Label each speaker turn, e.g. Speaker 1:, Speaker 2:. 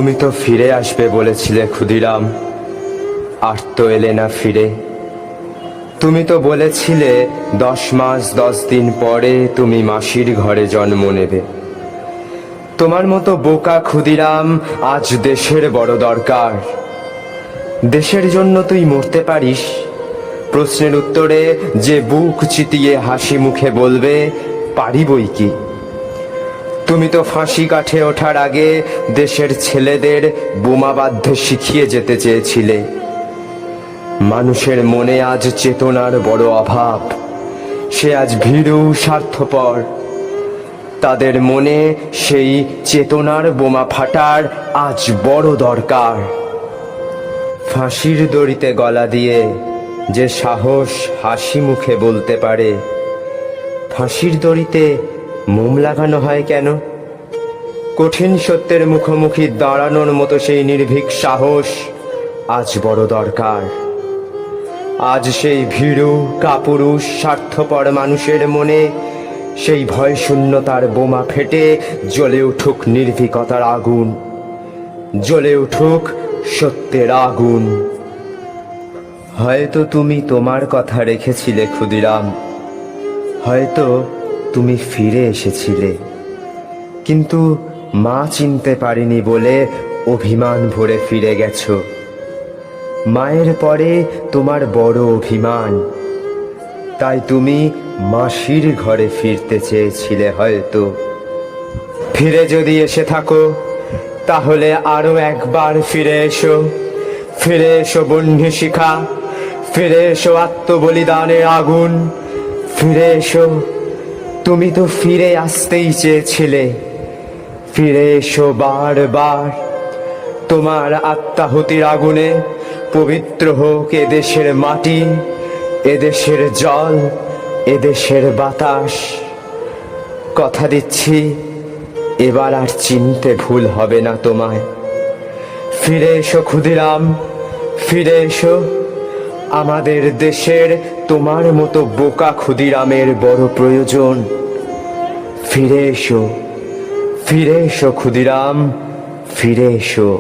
Speaker 1: তুমি তো ফিরে আসবে বলেছিলে ক্ষুদিরাম, আর তো এলে না ফিরে। তুমি তো বলেছিলে 10 মাস 10 দিন পরে তুমি মাসির ঘরে জন্ম নেবে। তোমার মতো বোকা ক্ষুদিরাম আজ দেশের বড় দরকার। দেশের জন্য তুই মরতে পারিস? প্রশ্নের উত্তরে যে বুক চিতিয়ে হাসি মুখে বলবে, পারি বই কি। তুমি তো ফাঁসি কাঠে ওঠার আগে দেশের ছেলেদের বোমা বাঁধতে শিখিয়ে যেতে চেয়েছিলে। মানুষের মনে আজ চেতনার বড় অভাব, সে আজ ভীরু স্বার্থপর। তাদের মনে সেই চেতনার বোমা ফাটার আজ বড় দরকার। ফাঁসির দড়িতে গলা দিয়ে যে সাহস হাসি মুখে বলতে পারে, ফাঁসির দড়িতে মোম লাগানো হয় কেন? কঠিন সত্যের মুখোমুখি দাঁড়ানোর মতো সেই নির্ভীক সাহস আজ বড় দরকার। আজ সেই ভীরু কাপুরুষ স্বার্থপর মানুষের মনে সেই ভয় শূন্যতার বোমা ফেটে জ্বলে উঠুক নির্ভীকতার আগুন, জ্বলে উঠুক সত্যের আগুন। হয়তো তুমি তোমার কথা রেখেছিলে ক্ষুদিরাম, হয়তো তুমি ফিরে এসেছিলে, কিন্তু মা চিনতে পারিনি বলে অভিমান ভরে ফিরে গেছো। মায়ের পরে তোমার বড় অভিমান, তাই তুমি মাসির ঘরে ফিরতে চেয়েছিলে হয়তো। ফিরে যদি এসে থাকো তাহলে আরো একবার ফিরে এসো। ফিরে এসো বহ্নি শিখা, ফিরে এসো আত্মবলিদানের আগুন, ফিরে এসো। তুমি তো ফিরে আসতেই চেয়েছিলে, ফিরে এসো বারবার। তোমার আত্মাহুতির আগুনে পবিত্র হোক এদেশের মাটি, এদেশের জল, এদেশের বাতাস। কথা দিচ্ছি এবার আর চিনতে ভুল হবে না তোমায়। ফিরে এসো ক্ষুদিরাম, ফিরে এসো। আমাদের দেশের তোমার মতো বোকা ক্ষুদিরামের বড় প্রয়োজন। ফিরে এসো, ফিরে এসো ক্ষুদিরাম, ফিরে এসো।